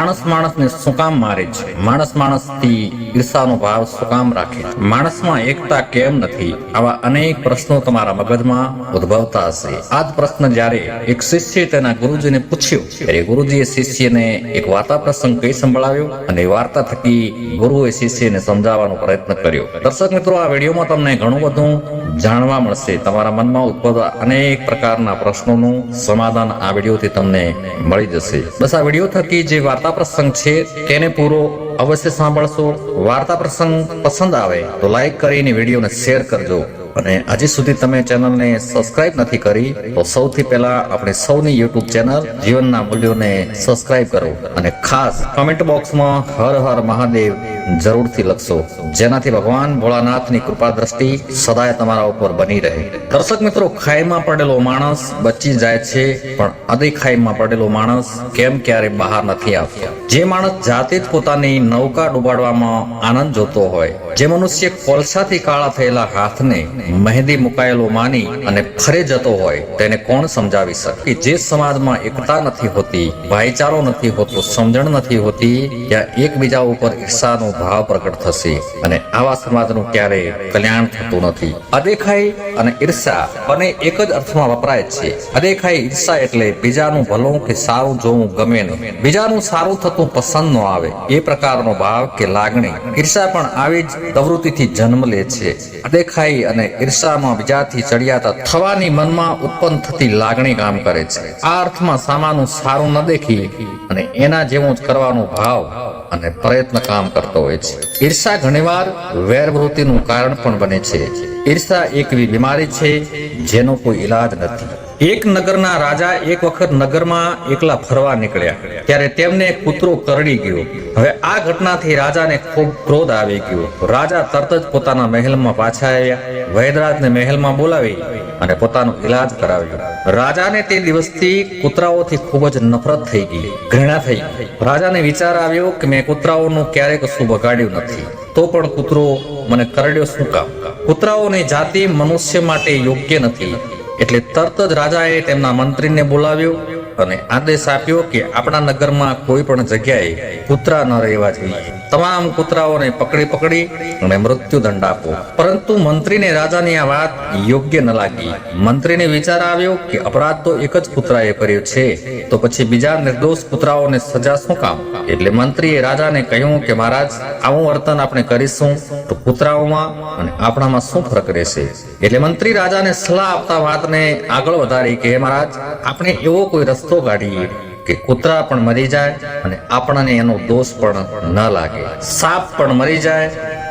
માણસ માણસને શું કામ મારે છે? માણસ માણસથી ઈર્ષાનો ભાવ શું કામ રાખે છે? માણસમાં એકતા કેમ નથી? આવા અનેક પ્રશ્નો તમારા મગજમાં ઉદ્ભવતા હશે. આ જ પ્રશ્ન જ્યારે એક શિષ્ય તેના ગુરુજીને પૂછ્યો ત્યારે ગુરુજીએ શિષ્યને એક વાર્તા પ્રસંગ કહી સંભળાવ્યો અને વાર્તા થકી ગુરુએ શિષ્યને સમજાવવાનો પ્રયત્ન કર્યો. દર્શક મિત્રો, આ વિડીયોમાં તમને ઘણું બધું જાણવા મળશે. તમારા મનમાં ઉદ્ભવતા અનેક પ્રકારના પ્રશ્નોનું સમાધાન આ વિડીયોથી તમને મળી જશે. બસ આ વિડીયો થકી જે વાર્તા પ્રસંગ છે તેને પૂરો અવશ્ય સાંભળશો. વાર્તા પ્રસંગ પસંદ આવે તો લાઈક કરીને વિડીયોને શેર કરજો અને હજી સુધી તમે ચેનલને સબસ્ક્રાઇબ નથી કરી તો સૌથી પહેલા આપણે સૌની યુટ્યુબ ચેનલ જીવનના મૂલ્યોને સબસ્ક્રાઇબ કરો અને ખાસ કમેન્ટ બોક્સમાં હર હર મહાદેવ જરૂરથી લખશો, જેનાથી ભગવાન ભોળાનાથની કૃપા દ્રષ્ટિ સદાય તમારા ઉપર બની રહે. દર્શક મિત્રો, ખાઈમાં પડેલો માણસ બચી જાય છે, પણ અધી ખાઈમાં પડેલો માણસ કેમ ક્યારે બહાર નથી આવતો? જે માણસ જાતે જ પોતાની નૌકા ડૂબાડવામાં આનંદ જોતો હોય, જે મનુષ્ય કોલસાથી કાળા થયેલા હાથને મહેંદી મુકાયેલો માની અને ફરે જતો હોય, તેને કોણ સમજાવી શકે? જે સમાજમાં એકતા નથી હોતી, ભાઈચારો નથી હોતો, સમજણ નથી હોતી, ત્યાં એકબીજા ઉપર ઈર્ષાનો ભાવ પ્રગટ થશે અને આવા સમાજનું ક્યારે કલ્યાણ થતું નથી. અદેખાઈ અને ઈર્ષા બંને એક જ અર્થમાં વપરાય છે. અદેખાઈ ઈર્ષા એટલે બીજાનું ભલું કે સારું જોવું ગમે નહીં, બીજાનું સારું થતું પસંદ ન આવે એ પ્રકારનો ભાવ કે લાગણી. ઈર્ષા પણ આવી જ પ્રવૃત્તિથી જન્મ લે છે. અદેખાઈ અને ઈર્ષામાં બીજાથી ચડિયાતા થવાની મનમાં ઉત્પન્ન થતી લાગણી કામ કરે છે. આ અર્થમાં સામાનું સારું ન દેખી અને એના જેવું જ કરવાનો ભાવ અને પ્રયત્ન કામ કરતો હોય છે. ઈર્ષા ઘણીવાર વેરવૃત્તિનું કારણ પણ બને છે. ઈર્ષા એક એવી બીમારી છે જેનો કોઈ ઈલાજ નથી. એક નગરના રાજા એક વખત નગરમાં એકલા ફરવા નીકળ્યા ત્યારે તેમને એક કૂતરો કરડી ગયો. હવે આ ઘટનાથી રાજાને ખૂબ ક્રોધ આવી ગયો. રાજા તરત જ પોતાના મહેલમાં પાછા આવ્યા. વૈદરાજને મહેલમાં બોલાવી અને પોતાનો ઈલાજ કરાવ્યો. રાજાને તે દિવસથી કૂતરાઓથી ખૂબ જ નફરત થઈ ગઈ, ઘૃણા થઈ ગઈ. રાજાને વિચાર આવ્યો કે મેં કૂતરાઓનું ક્યારેય કશું બગાડ્યું નથી, તો પણ કૂતરો મને કરડ્યો શું કામ? કૂતરાઓની જાતિ મનુષ્ય માટે યોગ્ય નથી. એટલે તરત જ રાજાએ તેમના મંત્રીને બોલાવ્યો અને આદેશ આપ્યો કે આપણા નગરમાં કોઈ પણ જગ્યાએ કૂતરા ન રહેવા જોઈએ. તમામ કૂતરાઓને પકડી અને મૃત્યુદંડ આપો. પરંતુ મંત્રીને રાજાની આ વાત યોગ્ય ન લાગી. મંત્રીને વિચાર આવ્યો કે અપરાધ તો એક જ કૂતરાએ કર્યો છે, તો પછી બીજા નિર્દોષ કૂતરાઓને સજા શું કામ? એટલે મંત્રીએ રાજાને કહ્યું કે મહારાજ, આવું વર્તન આપણે કરીશું તો કૂતરાઓમાં અને આપણામાં શું ફરક રહેશે? એટલે મંત્રી રાજાને સલાહ આપતા વાતને આગળ વધારી કે મહારાજ, આપણે એવો કોઈ રસ્તો કાઢીએ કે કૂતરા પણ મરી જાય અને આપણને એનો દોષ પણ ન લાગે, સાપ પણ મરી જાય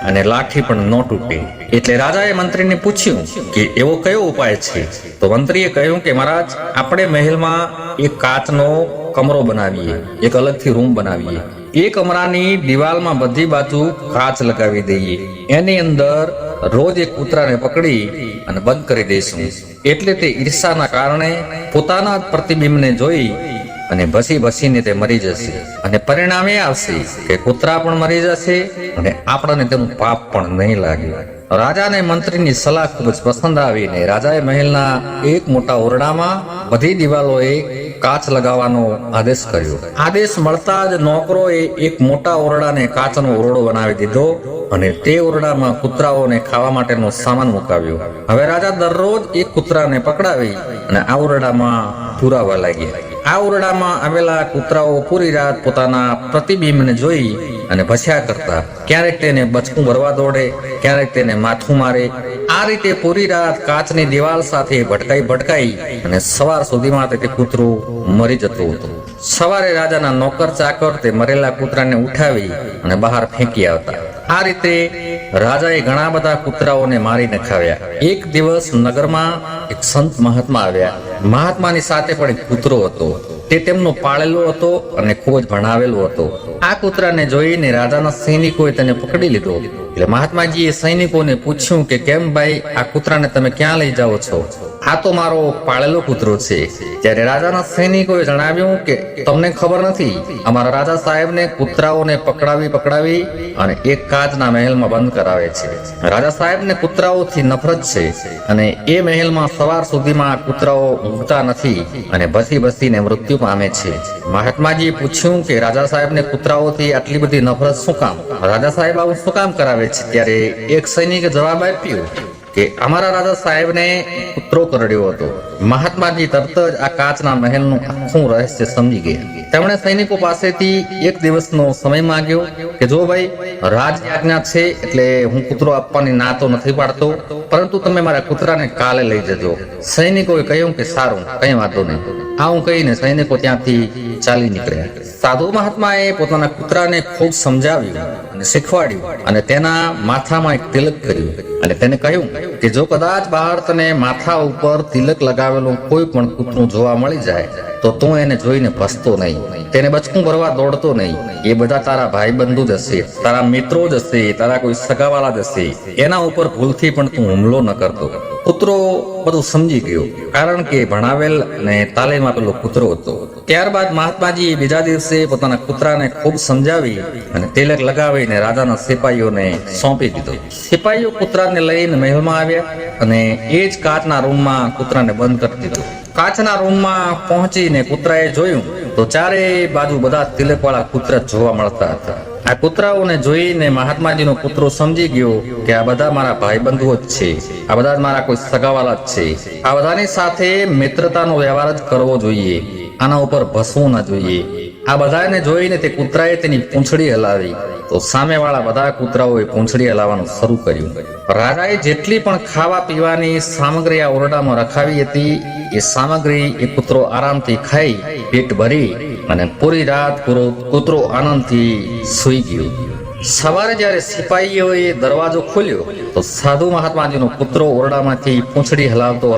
અને લાઠી પણ ન તૂટે. એટલે રાજાએ મંત્રીને પૂછ્યું કે એવો કયો ઉપાય છે? તો મંત્રીએ કહ્યું કે મહારાજ, આપણે મહેલમાં એક કાચનો કમરો બનાવીએ, એક અલગથી રૂમ બનાવીએ. એ કમરાની દિવાલમાં બધી બાજુ કાચ લગાવી દઈએ. એની અંદર રોજ એક કૂતરાને પકડી અને બંધ કરી દઈશું. એટલે તે ઈર્ષાના કારણે પોતાના જ પ્રતિબિંબને જોઈ અને ભસીને તે મરી જશે અને પરિણામ એ આવશે કે કૂતરા પણ મરી જશે અને આપણને તેનું પાપ પણ નહીં લાગે. રાજાને મંત્રીની સલાહ ખૂબ જ પસંદ આવીને રાજાએ મહેલના એક મોટા ઓરડામાં બધી દિવાલોએ કાચ લગાવવાનો આદેશ કર્યો. આદેશ મળતા જ નોકરોએ એક મોટા ઓરડાને કાચનો ઓરડો બનાવી દીધો અને તે ઓરડામાં કૂતરાઓને ખાવા માટેનો સામાન મુકાવ્યો. હવે રાજા દરરોજ એક કૂતરાને પકડાવી અને આ ઓરડામાં પુરાવા લાગ્યા. આ ઓરડામાં આવેલા કૂતરાઓ પૂરી રાત પોતાના પ્રતિબિંબને જોઈ અને ભસ્યા કરતા. ક્યારેક તેને બચકું ભરવા દોડે, ક્યારેક તેને માથું મારે. આ રીતે પૂરી રાત કાચની દિવાલ સાથે ભટકાઈ અને સવાર સુધીમાં તે કૂતરું મરી જતું હતું. સવારે રાજાના નોકર ચાકર તે મરેલા કૂતરાને ઉઠાવી અને બહાર ફેંકી આવતા. આ રીતે રાજાએ ઘણા બધા કૂતરાઓને મારીને ખાવ્યા. એક દિવસ નગરમાં એક સંત મહાત્મા આવ્યા. મહાત્માની સાથે પણ એક કૂતરો હતો. તે તેમનો પાળેલો હતો અને ખૂબ જ ભણાવેલો હતો. આ કૂતરાને જોઈને રાજાના સૈનિકોએ તેને પકડી લીધો. એટલે મહાત્માજીએ સૈનિકોને પૂછ્યું કે કેમ ભાઈ, આ કૂતરાને તમે ક્યાં લઈ જાઓ છો? આ તો મારો પાળેલો કૂતરો છે. ત્યારે રાજાના સૈનિકોએ જણાવ્યું કે તમને ખબર નથી, અમારા રાજા સાહેબને કૂતરાઓને પકડાવી અને એક કાચના મહેલમાં બંધ કરાવે છે. રાજા સાહેબને કૂતરાઓથી નફરત છે અને એ મહેલમાં સવાર સુધીમાં કૂતરાઓ ઊંઘતા નથી અને ભસીને મૃત્યુ પામે છે. મહાત્માજીએ પૂછ્યું કે રાજા સાહેબને કૂતરાઓથી આટલી બધી નફરત શું કામ? રાજા સાહેબ આવું શું કામ કરાવે છે? ત્યારે એક સૈનિકે જવાબ આપ્યો કે અમારા રાજા સાહેબને કૂતરો કરડ્યો હતો. મહાત્માજી તરત જ આ કાચના મહેલનું આખું રહસ્ય સમજી ગયા. તેમણે સૈનિકો પાસેથી એક દિવસનો સમય માંગ્યો કે જો ભાઈ, રાજ આજ્ઞા છે એટલે હું કૂતરો આપવાની ના તો નથી પાડતો, પરંતુ તમે મારા કૂતરાને કાલે લઈ જજો. સૈનિકોએ કહ્યું કે સારું, કઈ વાંધો નહીં. આવું કહીને સૈનિકો ત્યાંથી ચાલી નીકળ્યા. સાધુ મહાત્માએ પોતાના કૂતરાને ખૂબ સમજાવ્યું અને શીખવાડ્યું અને તેના માથામાં એક તિલક કર્યું અને તેને કહ્યું કે જો કદાચ બહાર તને માથા ઉપર તિલક લગાવેલું કોઈ પણ કૂતરું જોવા મળી જાય તો તું એને જોઈને ભસતો નહીં, તેને બચકું ભરવા દોડતો નહીં. એ બધા તારા ભાઈ બંધુ જ હશે, તારા મિત્રો જ હશે, તારા કોઈ સગાવાળા જ હશે. એના ઉપર ભૂલથી પણ તું હુમલો ન કરતો. કૂતરો બધું સમજી ગયો, કારણ કે ભણાવેલ અને તાલીમ આપેલો કૂતરો હતો. ત્યારબાદ મહાત્માજીએ બીજા દિવસે પોતાના કૂતરાને ખૂબ સમજાવી અને તિલક લગાવીને રાજાના સિપાહીઓને સોંપી દીધો. સિપાહીઓ કૂતરાને લઈને મહેલમાં આવ્યા અને એ જ કાચના રૂમમાં કૂતરાને બંધ કરી દીધો. કાચના રૂમમાં પહોંચીને કૂતરાએ જોયું તો ચારે બાજુ બધા તિલકવાળા કૂતરા જોવા મળતા હતા. આ કૂતરાઓને જોઈને મહાત્માજીનો કૂતરો સમજી ગયો કે આ બધા મારા ભાઈ બંધુઓ જ છે, આ બધા મારા કોઈ સગાવાલા જ છે. આ બધાની સાથે મિત્રતાનો વ્યવહાર જ કરવો જોઈએ, આના ઉપર ભસવું ના જોઈએ. આ બધાને જોઈને તે કૂતરાએ તેની પૂંછડી હલાવી તો સામેવાળા બધા કૂતરાઓએ પૂંછડી હલાવવાનું શરૂ કર્યું. રાજાએ જેટલી પણ ખાવા પીવાની સામગ્રી આ ઓરડામાં રખાવી હતી એ સામગ્રી એ કૂતરો આરામથી ખાઈ પેટ ભરી અને પૂરી રાત કૂતરો આનંદથી સૂઈ ગયો. સવારે જ્યારે સિપાહીઓએ દરવાજો ખોલ્યો તો સાધુ મહાત્માજીનો કૂતરો ઓરડામાંથી પૂંછડી હલાવતો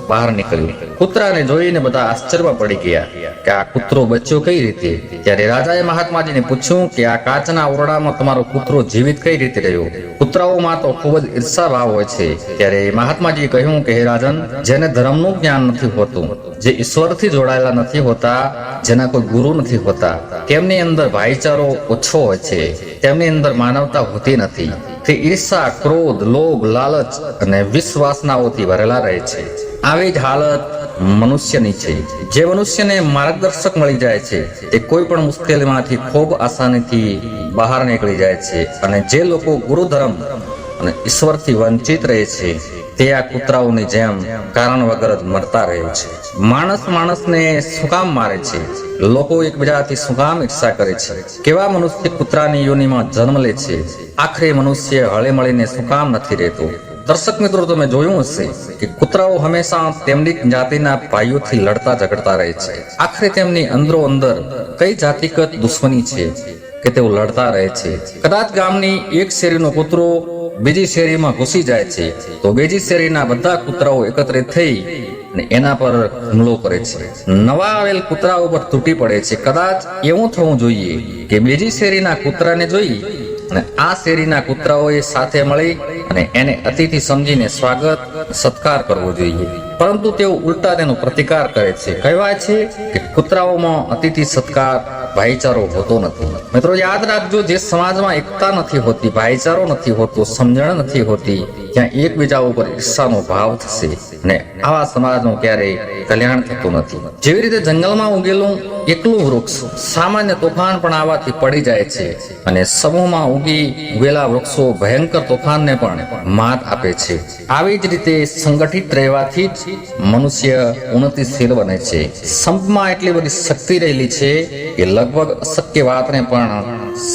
બહાર નીકળ્યો. કૂતરાને જોઈને બધા આશ્ચર્યમાં પડી ગયા કે આ કૂતરો બચ્યો કઈ રીતે. ત્યારે રાજાએ મહાત્માજીને પૂછ્યું કે આ કાચના ઓરડામાં તમારો કૂતરો જીવિત કઈ રીતે રહ્યો? કૂતરાઓમાં તો ખૂબ જ ઈર્ષા ભાવ હોય છે. ત્યારે મહાત્માજીએ કહ્યું કે હે રાજન, જેને ધર્મનું જ્ઞાન નથી હોતું, જે ઈશ્વરથી જોડાયેલા નથી હોતા, જેના કોઈ ગુરુ નથી હોતા, તેમની અંદર ભાઈચારો ઓછો હોય છે, તેમની અંદર માનવતા હોતી નથી. તે ઈર્ષા, ક્રોધ, લોભ, લાલચ અને વિશ્વાસનાઓથી ભરેલા રહે છે. આવી જ હાલત મનુષ્યની છે. જે મનુષ્યને માર્ગદર્શક મળી જાય છે તે કોઈ પણ મુશ્કેલીમાંથી ખૂબ આસાનીથી બહાર નીકળી જાય છે. અને જે લોકો ગુરુ ધર્મ અને ઈશ્વરથી વંચિત રહે છે તે આ કૂતરાઓની જેમ કારણ વગર જ મરતા રહે છે. માણસને શું કામ મારે છે? લોકો એકબીજાથી શું કામ ઈર્ષા કરે છે? કેવા મનુષ્ય કૂતરાની યોનિમાં જન્મ લે છે? આખરે મનુષ્ય હળે મળીને શું કામ નથી રહેતો? દર્શક મિત્રો, તમે જોયું હશે કે કૂતરાઓ હંમેશા તેમની જાતિના ભાઈઓથી લડતા ઝઘડતા રહે છે. આખરે તેમની અંદરો અંદર કઈ જાતિગત દુશ્મની છે કે તેઓ લડતા રહે છે. કદાચ ગામની એક શેરીનો કૂતરો બીજી શેરીમાં ઘૂસી જાય છે તો બીજી શેરીના બધા કૂતરાઓ એકત્રિત થઈ અને એના પર હુમલો કરે છે. નવા આવેલ કૂતરા ઉપર તૂટી પડે છે. કદાચ એવું થવું જોઈએ કે બીજી શેરીના કૂતરાને જોઈ અને આ શેરીના કૂતરાઓએ સાથે મળી અને એને અતિથિ સમજીને સ્વાગત સત્કાર કરવો જોઈએ, પરંતુ તેઓ ઉલટા તેનો પ્રતિકાર કરે છે. કહેવાય છે કે કૂતરાઓમાં અતિથિ સત્કાર, ભાઈચારો હોતો નથી. મિત્રો, યાદ રાખજો, જે સમાજમાં એકતા નથી હોતી, ભાઈચારો નથી હોતો, સમજણ નથી હોતી, ત્યાં એકબીજા ઉપર ઈર્ષાનો ભાવ થશે અને આવા સમાજનું ક્યારેય કલ્યાણ થતું નથી. જેવી રીતે જંગલમાં ઉગેલું એકલું વૃક્ષ સામાન્ય તોફાન પણ આવવાથી પડી જાય છે અને સમૂહમાં ઉગેલા વૃક્ષો ભયંકર તોફાનને પણ માત આપે છે. આવી જ રીતે સંગઠિત રહેવાથી જ મનુષ્ય ઉન્નતિશીલ બને છે. સંપમાં એટલી બધી શક્તિ રહેલી છે કે લગભગ અશક્ય વાતને પણ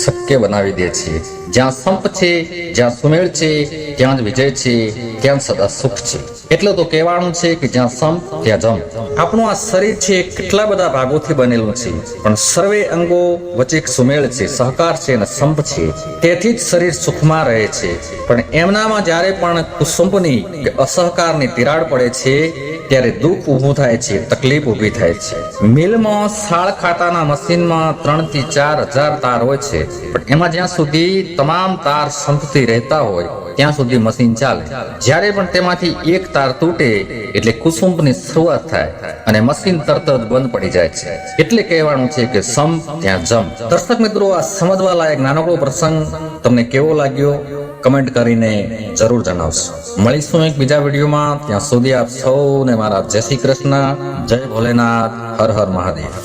શક્ય બનાવી દે છે. જ્યાં સંપ છે, જ્યાં સુમેળ છે, ત્યાં જ વિજય છે, ત્યાં સદા સુખ છે. એટલે તો કહેવાનું છે કે જ્યાં સંપ ત્યાં જમ. આપણું આ શરીર છે કેટલા બધા ભાગોથી બનેલું છે, પણ સર્વે અંગો વચ્ચે એક સુમેળ છે, સહકાર છે અને સંપ છે. તેથી જ શરીર સુખમાં રહે છે. પણ એમનામાં જ્યારે પણ કુસંપની કે અસહકારની તિરાડ પડે છે ત્યારે દુઃખ ઊભું થાય છે, તકલીફ ઊભી થાય છે. મિલમાં સાળ ખાતાના મશીનમાં 3 થી 4 હજાર તાર હોય છે, પણ એમાં જ્યાં સુધી તમામ તાર સંપથી રહેતા હોય ત્યાં સુધી મશીન ચાલે. જ્યારે પણ તેમાંથી એક તાર તૂટે એટલે કુસુંબની શરૂઆત થાય અને મશીન તરત જ બંધ પડી જાય છે. એટલે કહેવાનું છે કે સમ ત્યાં જમ. દર્શક મિત્રો, આ સમજવા લાયક નાનકડો પ્રસંગ તમને કેવો લાગ્યો કમેન્ટ કરીને જરૂર જણાવશો. મળીશું એક બીજા વિડીયોમાં. ત્યાં સુધી આપ સૌને મારા જય શ્રી કૃષ્ણ, જય ભોલેનાથ, હર હર મહાદેવ.